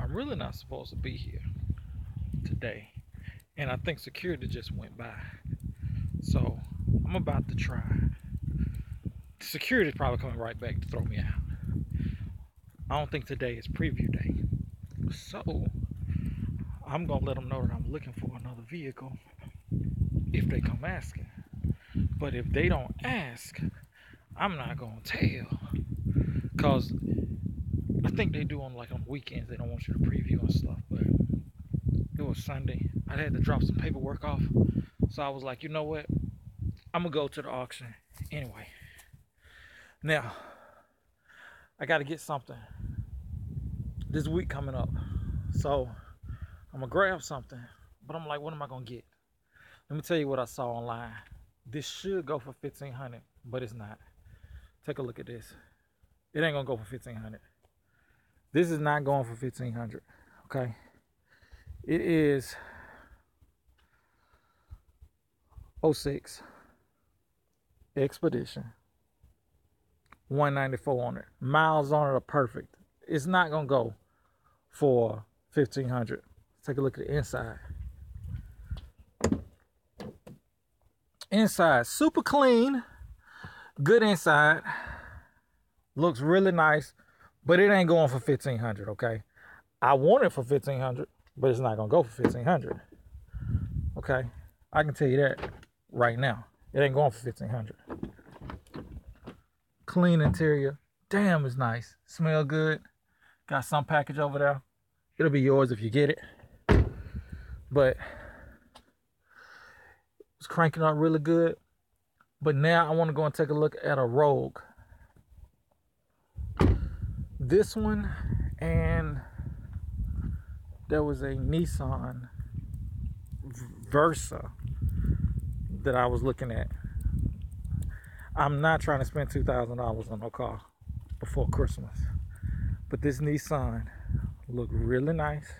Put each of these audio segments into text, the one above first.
I'm really not supposed to be here today. And I think security just went by. So I'm about to try. Security's probably coming right back to throw me out. I don't think today is preview day. So I'm going to let them know that I'm looking for another vehicle if they come asking. But if they don't ask, I'm not going to tell. Because I think they do on weekends. They don't want you to preview and stuff. But it was Sunday. I had to drop some paperwork off. So I was like, you know what? I'm going to go to the auction anyway. Now, I got to get something this week coming up. So I'm going to grab something. But I'm like, what am I going to get? Let me tell you what I saw online. This should go for $1,500, but it's not. Take a look at this. It ain't going to go for $1,500. This is not going for $1,500. Okay? It is 06 Expedition. 194 on it. Miles on it are perfect. It's not going to go for $1,500. Take a look at the inside. Inside, super clean. Good inside. Looks really nice. But it ain't going for $1,500, okay? I want it for $1,500, but it's not going to go for $1,500. Okay? I can tell you that right now. It ain't going for $1,500. Clean interior. Damn, it's nice. Smell good. Got some package over there. It'll be yours if you get it. But it's cranking up really good. But now I want to go and take a look at a Rogue. This one, and there was a Nissan Versa that I was looking at. I'm not trying to spend $2,000 on no car before Christmas. But this Nissan looked really nice.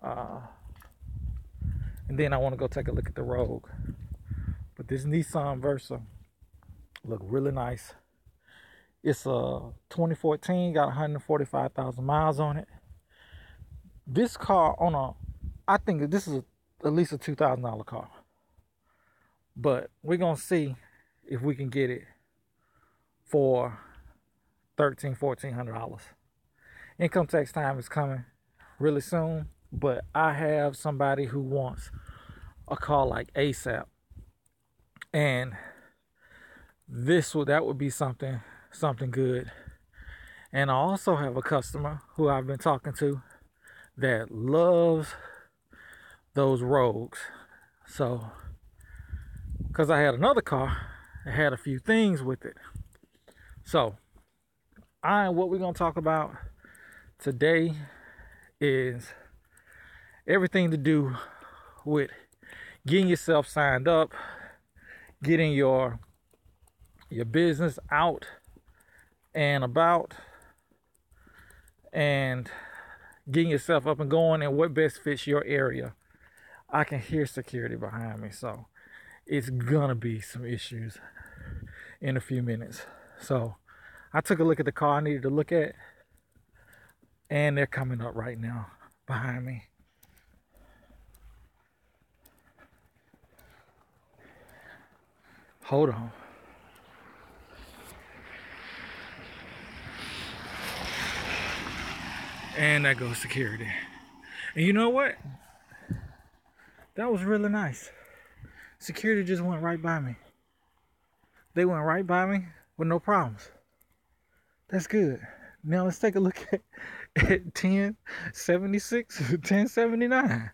And then I want to go take a look at the Rogue. But this Nissan Versa looked really nice. It's a 2014, got 145,000 miles on it. This car I think this is at least a $2,000 car. But we're going to see if we can get it for $1,300, $1,400. Income tax time is coming really soon. But I have somebody who wants a car like ASAP. And that would be something good. And I also have a customer who I've been talking to that loves those Rogues. So, because I had another car that had a few things with it. So, what we're going to talk about today is everything to do with getting yourself signed up, getting your business out and about, and getting yourself up and going, and what best fits your area. I can hear security behind me, so it's gonna be some issues in a few minutes. So I took a look at the car I needed to look at, and they're coming up right now behind me. Hold on. And that goes security. And you know what? That was really nice. Security just went right by me. They went right by me with no problems. That's good. Now let's take a look at 1076, 1079.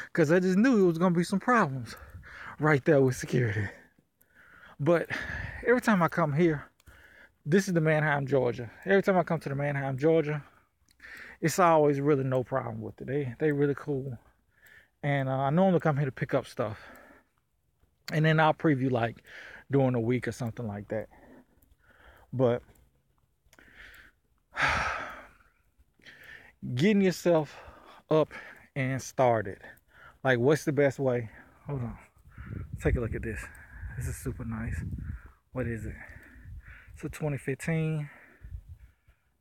Because I just knew it was going to be some problems right there with security. But every time I come here, this is the Manheim, Georgia. Every time I come to the Manheim, Georgia, it's always really no problem with it. They really cool. And I normally come here to pick up stuff. And then I'll preview like during a week or something like that. But getting yourself up and started. Like, what's the best way? Hold on. Take a look at this. This is super nice. What is it? It's a 2015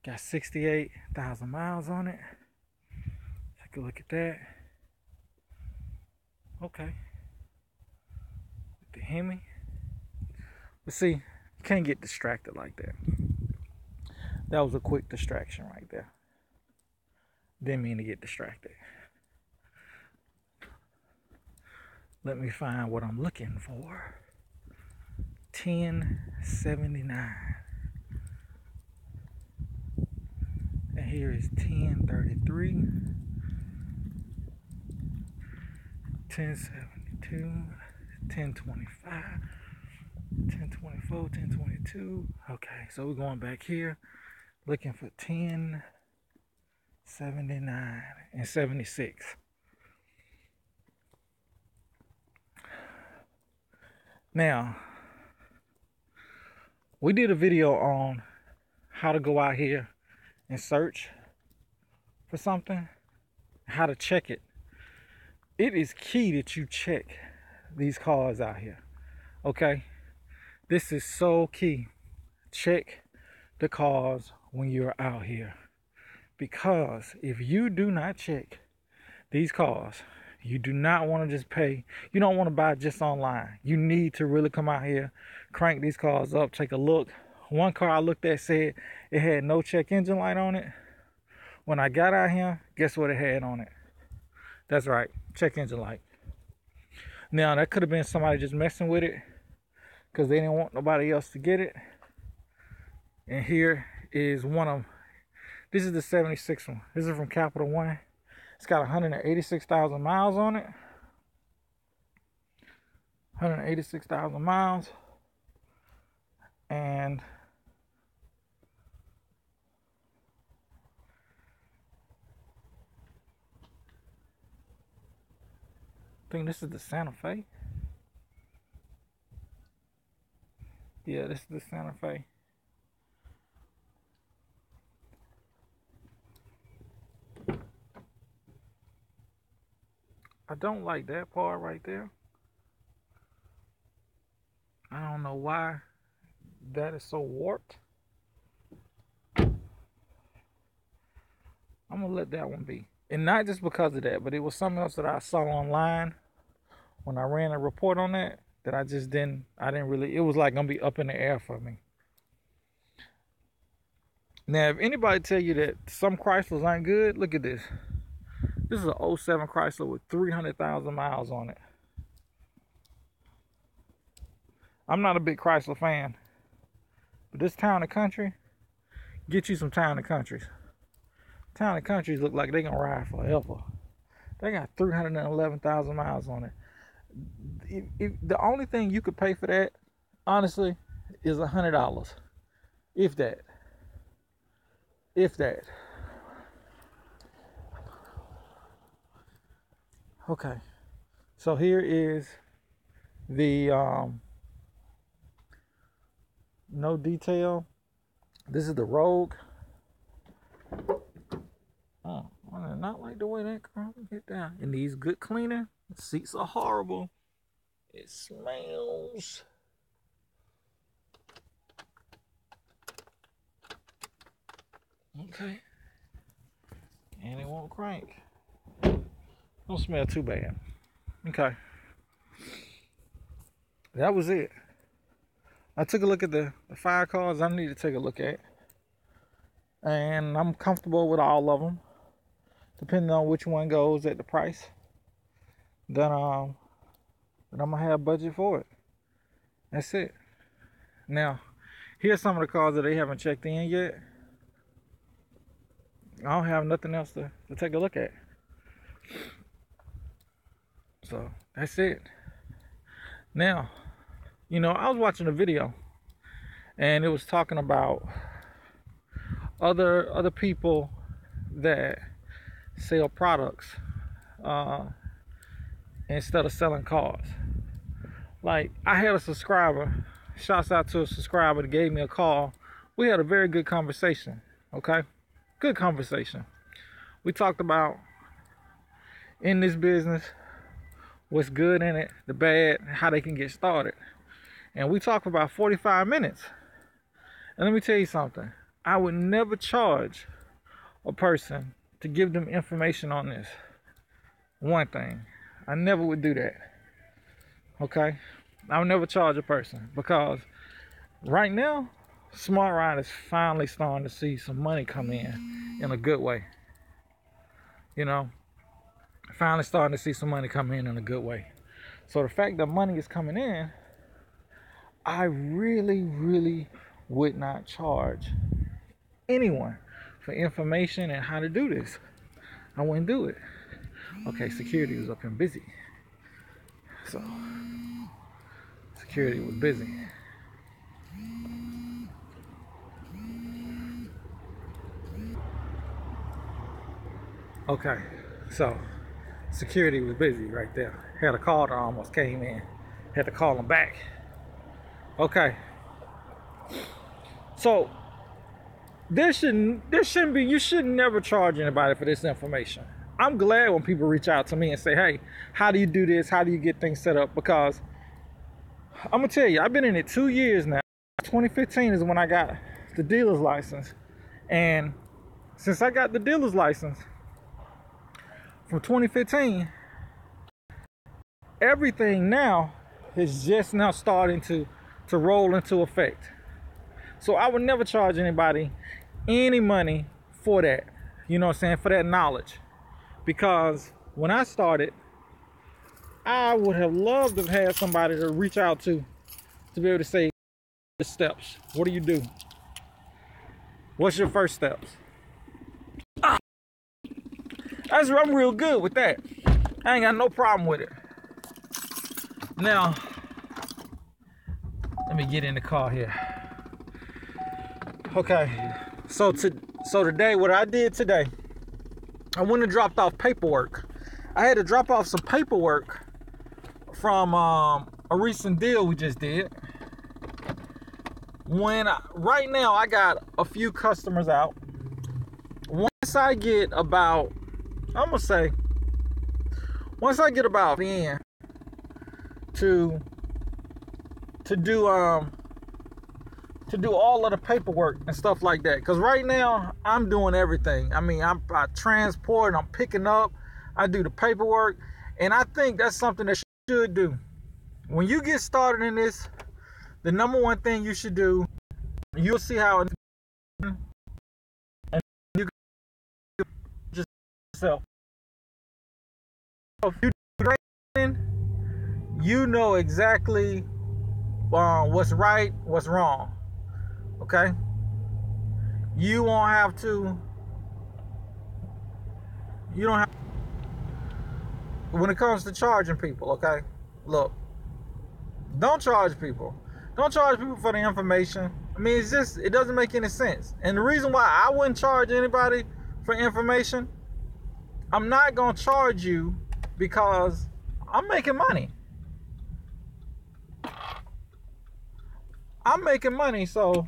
Got 68,000 miles on it. Take a look at that. Okay. The Hemi. But see, you can't get distracted like that. That was a quick distraction right there. Didn't mean to get distracted. Let me find what I'm looking for. 1079. And here is 1033. 1072. 1025. 1024. 1022. Okay, so we're going back here. Looking for 1079 and 76. Now, we did a video on how to go out here and search for something, how to check it. It is key that you check these cars out here, okay? This is so key. Check the cars when you're out here, because if you do not check these cars, you do not want to just pay. You don't want to buy just online. You need to really come out here, crank these cars up, take a look. One car I looked at said it had no check engine light on it. When I got out here, guess what it had on it? That's right, check engine light. Now, that could have been somebody just messing with it because they didn't want nobody else to get it. And here is one of them. This is the 76 one. This is from Capital One. It's got 186,000 miles on it. 186,000 miles. And I think this is the Santa Fe. Yeah, this is the Santa Fe. I don't like that part right there. I don't know why that is so warped. I'm gonna let that one be. And not just because of that, but it was something else that I saw online when I ran a report on that I didn't really, it was like gonna be up in the air for me. Now, if anybody tell you that some Chryslers ain't good, look at this. This is an 07 Chrysler with 300,000 miles on it. I'm not a big Chrysler fan, but this Town & Country, get you some Town & Countries. Town & Countries look like they gonna ride forever. They got 311,000 miles on it. The only thing you could pay for that, honestly, is $100. If that. If that. Okay, so here is the no detail. This is the Rogue. I did not like the way that car get down. It needs good cleaning. The seats are horrible. It smells. Okay, and it won't crank. Don't smell too bad. Okay. That was it. I took a look at the 5 cars I need to take a look at. And I'm comfortable with all of them. Depending on which one goes at the price. Then I'm going to have budget for it. That's it. Now, here's some of the cars that they haven't checked in yet. I don't have nothing else to take a look at. So that's it. Now, I was watching a video and it was talking about other people that sell products instead of selling cars. Like, I had a subscriber, shouts out to a subscriber that gave me a call. We had a very good conversation, okay? Good conversation. We talked about in this business, what's good in it, the bad, how they can get started. And we talked for about 45 minutes. And let me tell you something. I would never charge a person to give them information on this. One thing, I never would do that. Okay? I would never charge a person because right now, Smart Ride is finally starting to see some money come in a good way. You know, finally starting to see some money come in a good way. So the fact that money is coming in, I really, really would not charge anyone for information and how to do this. I wouldn't do it. Okay, security was up and busy. So, security was busy. Okay, so security was busy right there. Had a call that almost came in. Had to call them back. Okay. So you should never charge anybody for this information. I'm glad when people reach out to me and say, hey, how do you do this? How do you get things set up? Because I'm gonna tell you, I've been in it 2 years now. 2015 is when I got the dealer's license. And since I got the dealer's license, from 2015, everything now is just now starting to roll into effect. So I would never charge anybody any money for that, you know what I'm saying, for that knowledge. Because when I started, I would have loved to have had somebody to reach out to be able to say the steps. What do you do? What's your first steps? I'm real good with that. I ain't got no problem with it. Now, let me get in the car here. Okay, so today, what I did today, I went and dropped off paperwork. I had to drop off some paperwork from a recent deal we just did. Right now, I got a few customers out. Once I get about in to do all of the paperwork and stuff like that. Because right now, I'm doing everything. I mean, I transport, I'm picking up, I do the paperwork. And I think that's something that you should do. When you get started in this, the number one thing you should do, you'll see how it, and you can just yourself. If you do training, you know exactly what's right, what's wrong. Okay? You don't have to, when it comes to charging people, okay? Look, don't charge people. Don't charge people for the information. I mean, it doesn't make any sense. And the reason why I wouldn't charge anybody for information, I'm not going to charge you because I'm making money. I'm making money, so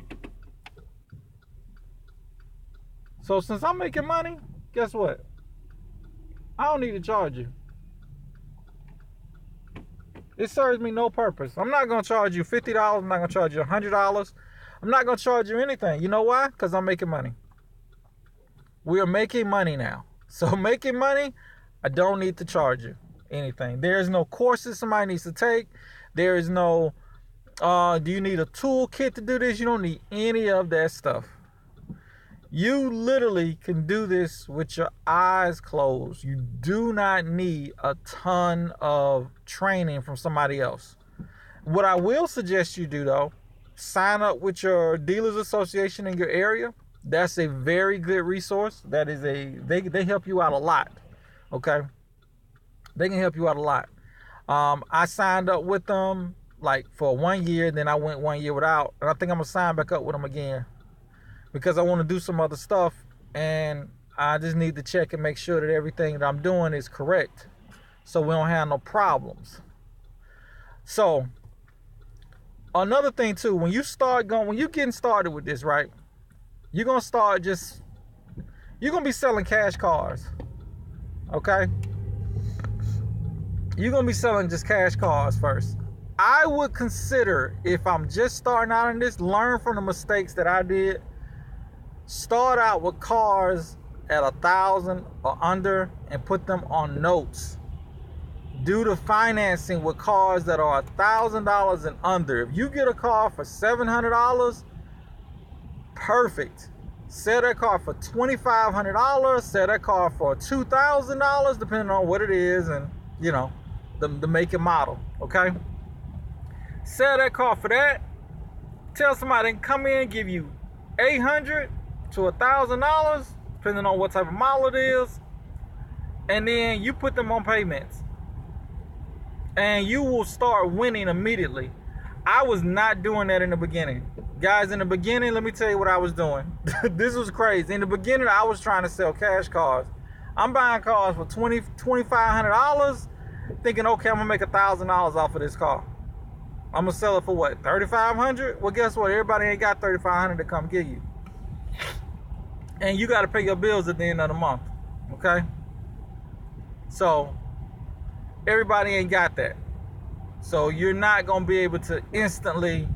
since I'm making money, guess what? I don't need to charge you. It serves me no purpose. I'm not going to charge you $50. I'm not going to charge you $100. I'm not going to charge you anything. You know why? Because I'm making money. We are making money now. So making money, I don't need to charge you anything. There's no courses somebody needs to take. There is no, do you need a toolkit to do this? You don't need any of that stuff. You literally can do this with your eyes closed. You do not need a ton of training from somebody else. What I will suggest you do, though, sign up with your dealers association in your area. That's a very good resource. That is they help you out a lot. Okay? They can help you out a lot. I signed up with them like for 1 year, then I went 1 year without, and I think I'm gonna sign back up with them again because I want to do some other stuff, and I just need to check and make sure that everything that I'm doing is correct, so we don't have no problems. So another thing too, when you're getting started with this, right? You're gonna be selling cash cars, okay? You're gonna be selling just cash cars first. I would consider, if I'm just starting out in this, learn from the mistakes that I did Start out with cars at 1,000 or under and put them on notes. Do the financing with cars that are $1,000 and under. If you get a car for $700, perfect. Sell that car for $2,500. Sell that car for $2,000, depending on what it is and the make and model. Okay. Sell that car for that. Tell somebody to come in and give you $800 to $1,000, depending on what type of model it is, and then you put them on payments, and you will start winning immediately. I was not doing that in the beginning, guys. In the beginning, let me tell you what I was doing. This was crazy. In the beginning, I was trying to sell cash cars. I'm buying cars for $2,500, thinking, okay, I'm gonna make $1,000 off of this car. I'm gonna sell it for what, $3,500? Well, guess what? Everybody ain't got $3,500 to come get you, and you got to pay your bills at the end of the month. Okay, so everybody ain't got that. So you're not gonna be able to instantly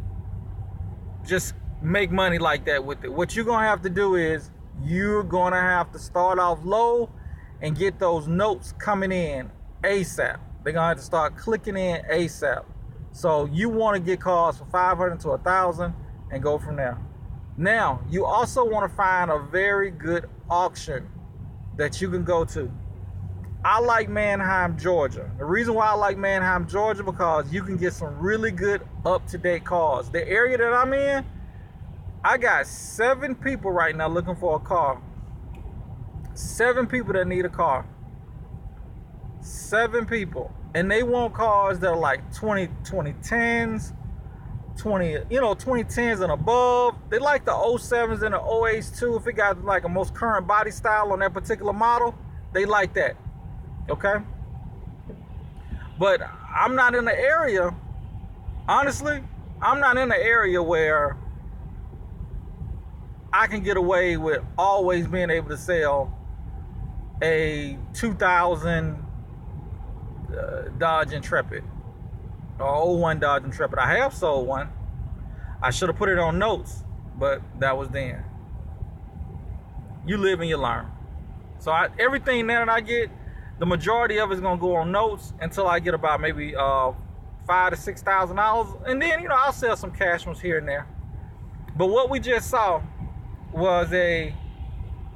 just make money like that with it. What you're gonna have to do is you're gonna have to start off low and get those notes coming in ASAP. They're gonna have to start clicking in ASAP. So you want to get cars for $500 to $1,000 and go from there. Now, you also want to find a very good auction that you can go to. I like Manheim, Georgia. The reason why I like Manheim, Georgia, because you can get some really good up-to-date cars. The area that I'm in, I got 7 people right now looking for a car. 7 people that need a car. 7 people. And they want cars that are like 2010s, 2010s and above. They like the 07s and the 08s too. If it got like a most current body style on that particular model, they like that. Okay? But I'm not in the area, honestly, I'm not in the area where I can get away with always being able to sell a 2000 Dodge Intrepid or 01 Dodge Intrepid. I have sold one. I should have put it on notes, but that was then. You live and you learn. So everything that I get, the majority of it's gonna go on notes until I get about maybe $5,000 to $6,000, and then I'll sell some cash ones here and there. But what we just saw was a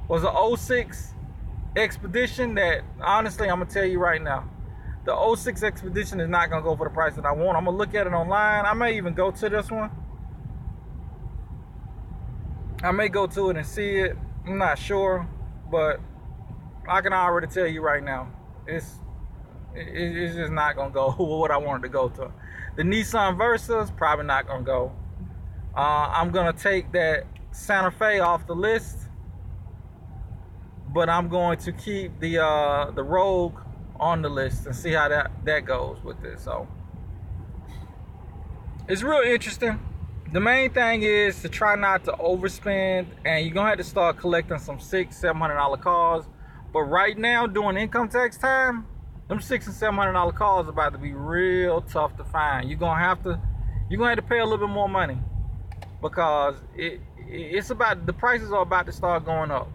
06 Expedition that, honestly, I'm gonna tell you right now, the 06 Expedition is not gonna go for the price that I want. I'm gonna look at it online. I may even go to this one. I may go to it and see it. I'm not sure, but I can already tell you right now, it's just not gonna go what I wanted to go to. The Nissan Versa is probably not gonna go. I'm gonna take that Santa Fe off the list, but I'm going to keep the Rogue on the list and see how that goes with this. So it's real interesting. The main thing is to try not to overspend, and you're gonna have to start collecting some $600-$700 cars. But right now, during income tax time, them $600 and $700 cars are about to be real tough to find. You're gonna have to pay a little bit more money, because it's about, the prices are about to start going up.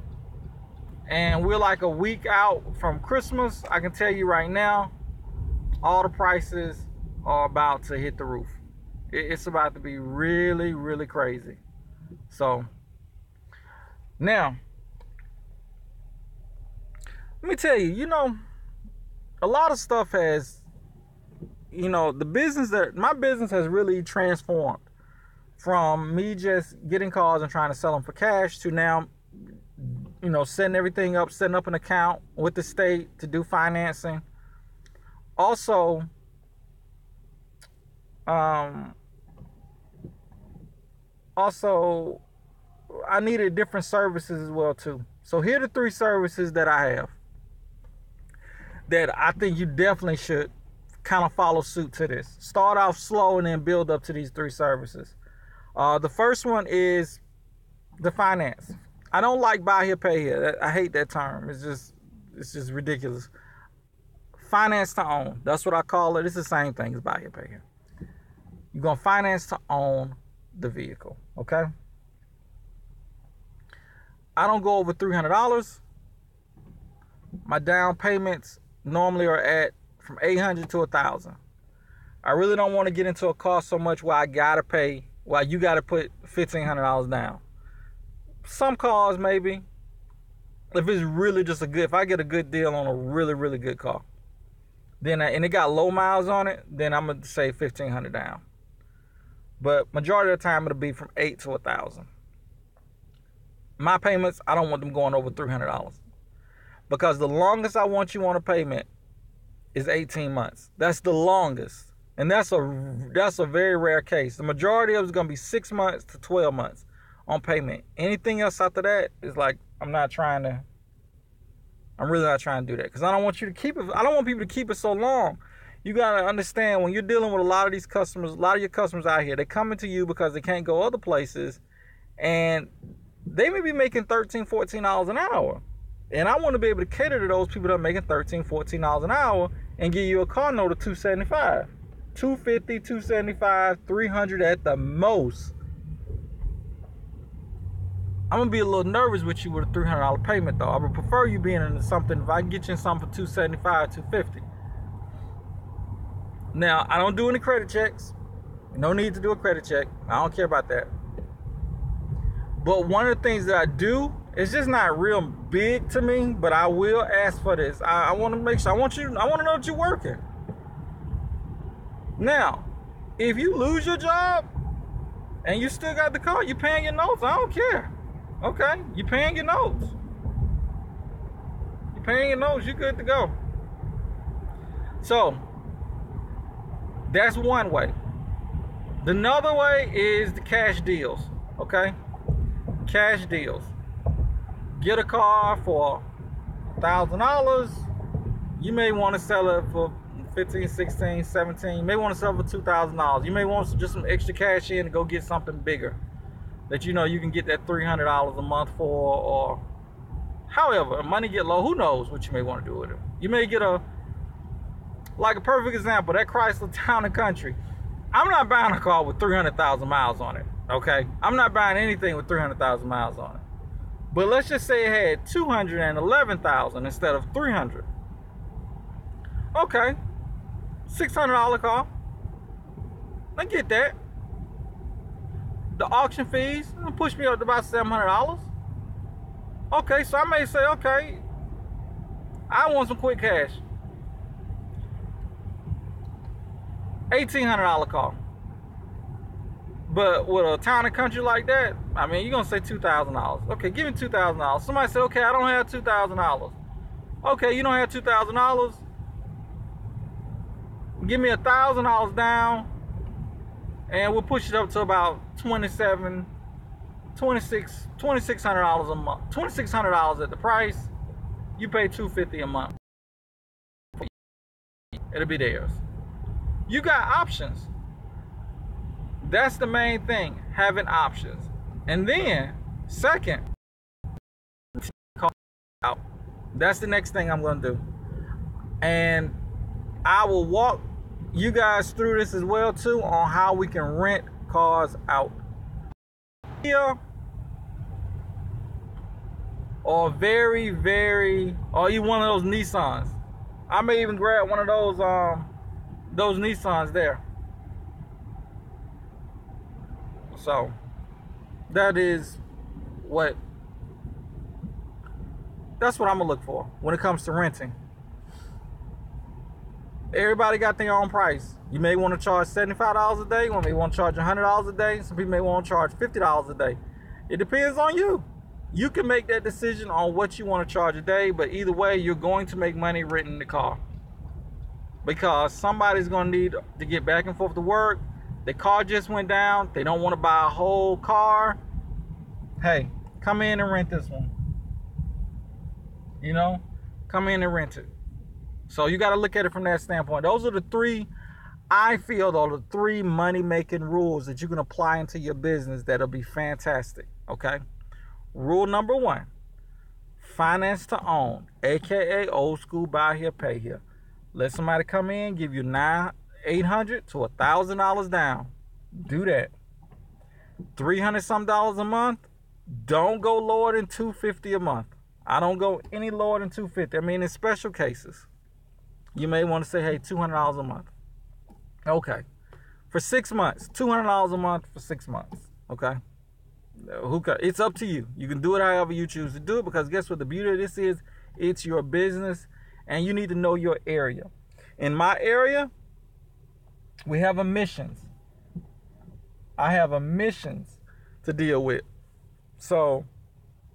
And we're like a week out from Christmas. I can tell you right now, all the prices are about to hit the roof. It's about to be really, really crazy. So now, let me tell you, a lot of stuff has, my business has really transformed from me just getting cars and trying to sell them for cash to now, setting everything up, setting up an account with the state to do financing. Also, I needed different services as well too. So here are the 3 services that I have that I think you definitely should kind of follow suit to this. Start off slow and then build up to these 3 services. The first one is the finance. I don't like buy here, pay here. I hate that term. It's just ridiculous. Finance to own. That's what I call it. It's the same thing as buy here, pay here. You're going to finance to own the vehicle, okay? I don't go over $300. My down payments normally are at from $800 to $1,000. I really don't want to get into a car so much where I gotta pay, where you gotta put $1,500 down. Some cars maybe, if it's really just if I get a good deal on a really, really good car, then and it got low miles on it, then I'm gonna say $1,500 down. But majority of the time it'll be from $800 to $1,000. My payments, I don't want them going over $300 because the longest I want you on a payment is 18 months. That's the longest, and that's a very rare case. The majority of it is gonna be 6 months to 12 months on payment. Anything else after that is like I'm really not trying to do that because I don't want you to keep it. I don't want people to keep it so long. You gotta understand when you're dealing with a lot of these customers, a lot of your customers out here, they're coming to you because they can't go other places, and they may be making $13, $14 an hour. And I want to be able to cater to those people that are making $13, $14 an hour and give you a car note of $275, $250, $275, $300 at the most. I'm gonna be a little nervous with you with a $300 payment though. I would prefer you being into something. If I can get you in something for $275, $250. Now I don't do any credit checks. No need to do a credit check. I don't care about that. But one of the things that I do, it's just not real big to me, but I will ask for this. I want to make sure. I want to know that you're working. Now, if you lose your job and you still got the car, you're paying your notes. I don't care. Okay, you're paying your notes. You're paying your notes. You're good to go. So that's one way. Another way is the cash deals. Okay. Cash deals. Get a car for $1,000. You may want to sell it for $15, $16, $17. You may want to sell it for $2,000. You may want just some extra cash in to go get something bigger that you know you can get that $300 a month for, or however money get low. Who knows what you may want to do with it? You may get a perfect example, that Chrysler Town and Country. I'm not buying a car with 300,000 miles on it. Okay, I'm not buying anything with 300,000 miles on it. But let's just say it had 211,000 instead of 300. Okay, $600 car. I get that. The auction fees push me up to about $700. Okay, so I may say, okay, I want some quick cash. $1,800 car. But with a Town and Country like that, I mean, you're going to say $2,000. Okay, give me $2,000. Somebody say, okay, I don't have $2,000. Okay, you don't have $2,000? Give me $1,000 down, and we'll push it up to about $2,600 a month. $2,600 at the price. You pay $250 a month. It'll be theirs. You got options. That's the main thing, having options. And then, second, out. That's the next thing I'm going to do. And I will walk you guys through this as well, too, on how we can rent cars out. Here, or very, very, or you one of those Nissans. I may even grab one of those Nissans there. So that's what I'm gonna look for when it comes to renting. Everybody got their own price. You may want to charge $75 a day. You may want to charge $100 a day. Some people may want to charge $50 a day. It depends on you. You can make that decision on what you want to charge a day, but either way, you're going to make money renting the car. Because somebody's going to need to get back and forth to work. The car just went down. They don't want to buy a whole car. Hey, come in and rent this one. You know, come in and rent it. So you got to look at it from that standpoint. Those are the three, I feel, the three money-making rules that you can apply into your business that'll be fantastic, okay? Rule number one, finance to own, a.k.a. old school buy here, pay here. Let somebody come in, give you $800 to $1,000 down. Do that. $300 some a month, Don't go lower than $250 a month. I don't go any lower than $250. I mean, in special cases, you may want to say, hey, $200 a month. Okay. For 6 months, $200 a month for 6 months. Okay. It's up to you. You can do it however you choose to do it, because guess what? The beauty of this is, it's your business, and you need to know your area. In my area, we have emissions. I have emissions to deal with. So,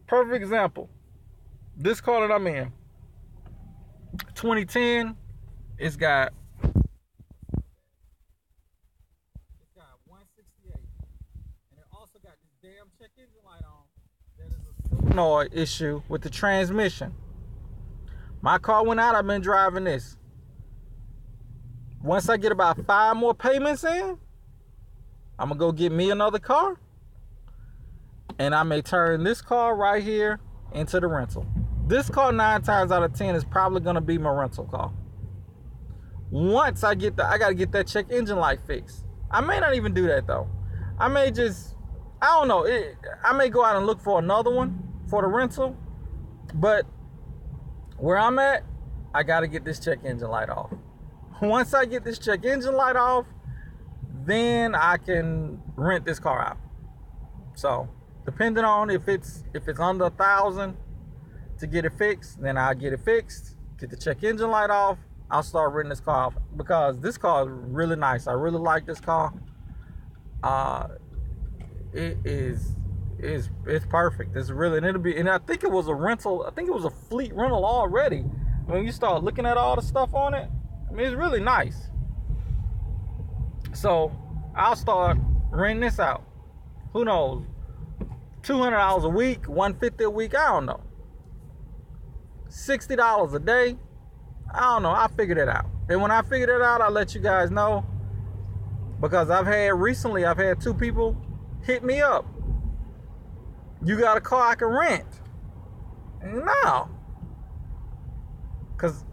perfect example. This car that I'm in, 2010, it's got 168. And it also got this damn check engine light on. That is a solenoid issue with the transmission. My car went out, I've been driving this. Once I get about 5 more payments in, I'm gonna go get me another car, and I may turn this car right here into the rental. This car 9 times out of 10 is probably gonna be my rental car. Once I gotta get that check engine light fixed. I may not even do that though. I may just, I don't know. I may go out and look for another one for the rental, but where I'm at, I gotta get this check engine light off. Once I get this check engine light off, then I can rent this car out. So, depending on if it's under $1,000 to get it fixed, then I'll get it fixed, get the check engine light off. I'll start renting this car off, because this car is really nice. I really like this car. It's perfect. It's really, and I think it was a rental. I think it was a fleet rental already. When you start looking at all the stuff on it, I mean, it's really nice. So I'll start renting this out. Who knows? $200 a week, $150 a week. I don't know. $60 a day. I don't know. I'll figure it out. And when I figure it out, I'll let you guys know. Because I've had 2 people hit me up. You got a car I can rent? No. Because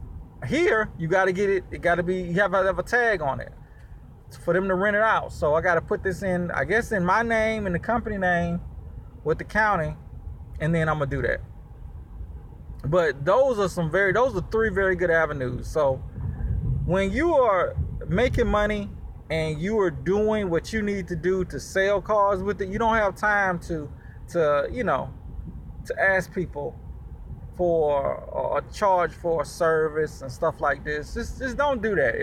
here, you got to get it. It got to be, you have to have a tag on it for them to rent it out. So I got to put this in, I guess, in my name and the company name with the county. And then I'm going to do that. But those are 3 very good avenues. So when you are making money and you are doing what you need to do to sell cars with it, you don't have time to ask people for or charge for a service and stuff like this. Just don't do that.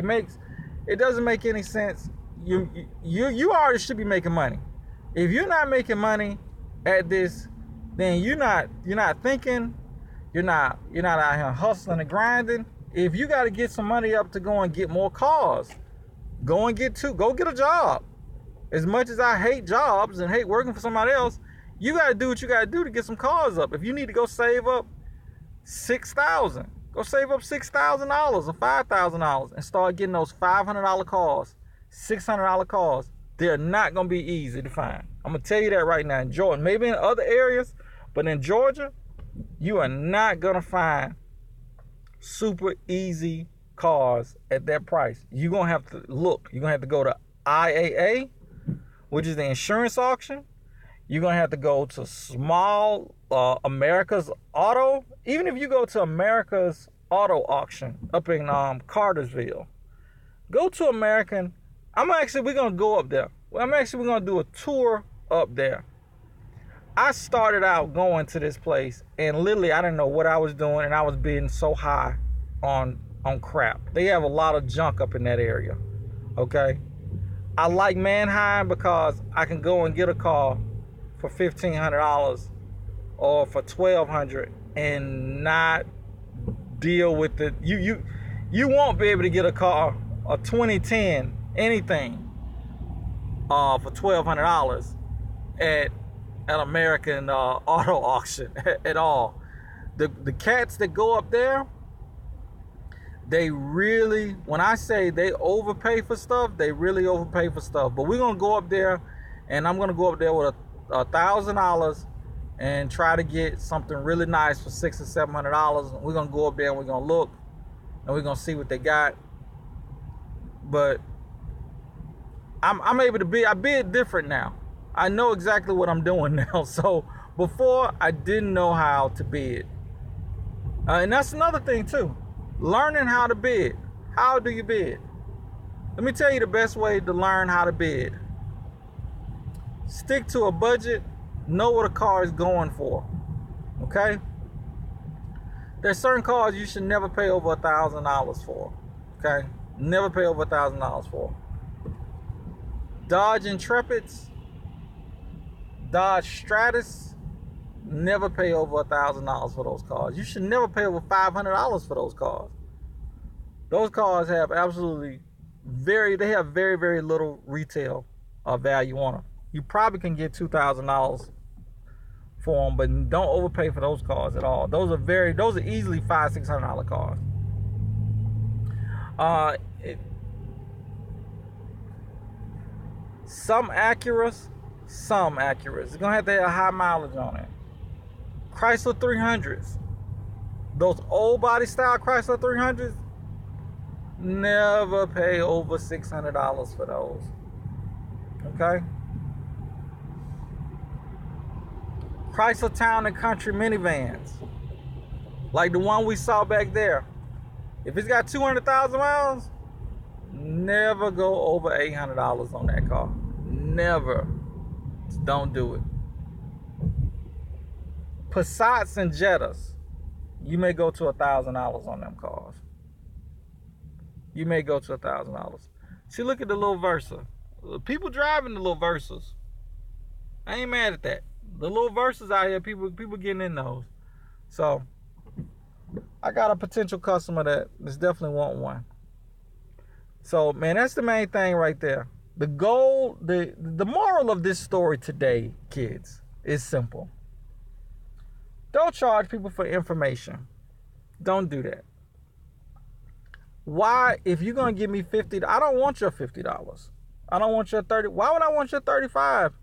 It doesn't make any sense. You already should be making money. If you're not making money at this, then you're not thinking. You're not out here hustling and grinding. If you got to get some money up to go and get more cars, go get a job. As much as I hate jobs and hate working for somebody else, you got to do what you got to do to get some cars up. If you need to go save up $6,000, go save up $6,000 or $5,000 and start getting those $500 cars, $600 cars. They're not going to be easy to find. I'm going to tell you that right now. In Georgia, maybe in other areas, but in Georgia, you are not going to find super easy cars at that price. You're going to have to look. You're going to have to go to IAA, which is the insurance auction. You're going to have to go to small America's Auto. Even if you go to America's Auto Auction up in Cartersville, go to American. We're going to go up there. We're going to do a tour up there. I started out going to this place, and literally I didn't know what I was doing, and I was bidding so high on crap. They have a lot of junk up in that area. Okay? I like Manheim because I can go and get a car for $1,500 or for $1,200 and not deal with the you won't be able to get a car, a 2010 anything for $1,200 at American Auto Auction at all. The cats that go up there, they really, when I say they overpay for stuff, they really overpay for stuff. But we're gonna go up there, and I'm gonna go up there with $1,000 and try to get something really nice for $600 or $700. We're gonna go up there and we're gonna look, and we're gonna see what they got. But I'm able to bid. I bid different now. I know exactly what I'm doing now. So Before, I didn't know how to bid. And that's another thing too. Learning how to bid. How do you bid? Let me tell you the best way to learn how to bid. Stick to a budget. Know what a car is going for. Okay? There's certain cars you should never pay over $1,000 for. Okay? Never pay over $1,000 for. Dodge Intrepids, Dodge Stratus, never pay over $1,000 for those cars. You should never pay over $500 for those cars. Those cars have very, very little retail value on them. You probably can get $2,000 for them, but don't overpay for those cars at all. Those are easily $500-$600 cars. Some Acuras. It's gonna have to have a high mileage on it. Chrysler 300s. Those old body style Chrysler 300s. Never pay over $600 for those. Okay? Chrysler Town and Country minivans. Like the one we saw back there. If it's got 200,000 miles, never go over $800 on that car. Never. Just don't do it. Passats and Jettas. You may go to $1,000 on them cars. You may go to $1,000. See, look at the little Versa. People driving the little Versas. I ain't mad at that. The little Versas out here, people getting in those. So, I got a potential customer that's definitely want one. So, man, that's the main thing right there. The goal, the moral of this story today, kids, is simple. Don't charge people for information. Don't do that. Why, if you're going to give me $50, I don't want your $50. I don't want your $30. Why would I want your $35?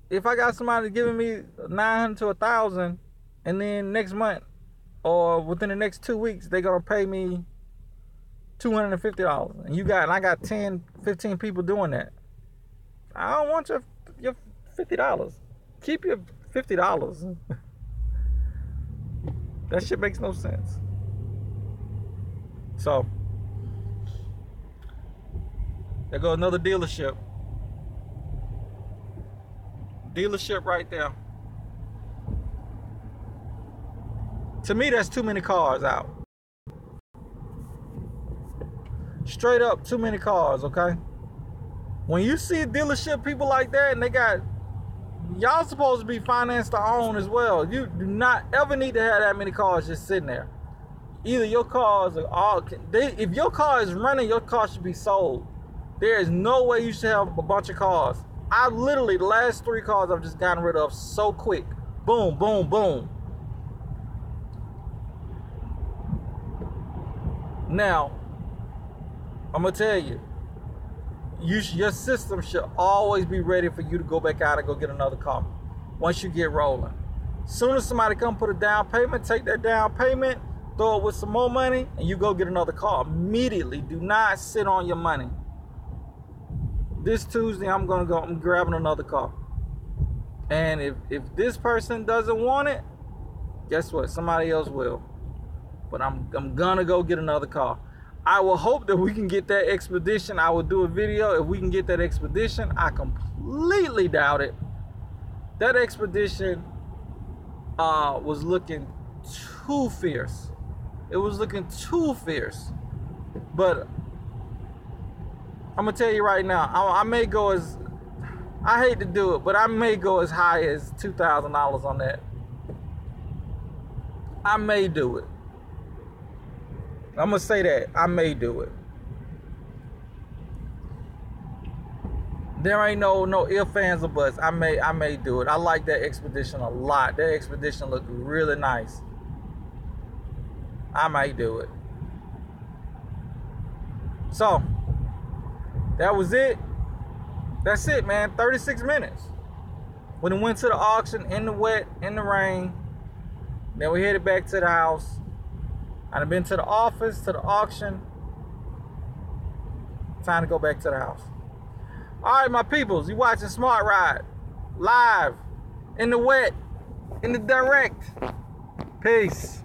If I got somebody giving me $900 to $1,000, and then next month or within the next 2 weeks they're gonna pay me $250, and I got 10, 15 people doing that, I don't want your $50. Keep your $50. That shit makes no sense. So there goes another dealership. Dealership right there. To me, that's too many cars out. Straight up, too many cars, okay? When you see dealership people like that, and y'all supposed to be financed to own as well. You do not ever need to have that many cars just sitting there. Either your cars are if your car is running, your car should be sold. There is no way you should have a bunch of cars. The last 3 cars I've just gotten rid of so quick. Boom, boom, boom. Now, I'm going to tell you, your system should always be ready for you to go back out and go get another car once you get rolling. Soon as somebody come put a down payment, take that down payment, throw it with some more money, and you go get another car immediately. Do not sit on your money. This Tuesday, I'm grabbing another car. And if this person doesn't want it, guess what? Somebody else will. But I'm gonna go get another car. I will hope that we can get that expedition. I will do a video if we can get that expedition. I completely doubt it. That expedition was looking too fierce. It was looking too fierce. But I'm gonna tell you right now, I may go I hate to do it, but I may go as high as $2,000 on that. I may do it. I'm gonna say that I may do it. There ain't no ifs, ands, or buts. I may do it. I like that expedition a lot. That expedition looked really nice. I might do it. So that was it. That's it, man. 36 minutes. When we went to the auction in the wet, in the rain, then we headed back to the house. I've been to the office, to the auction. Time to go back to the house. All right, my peoples, you watching Smart Ride. live, in the wet, in the direct. Peace.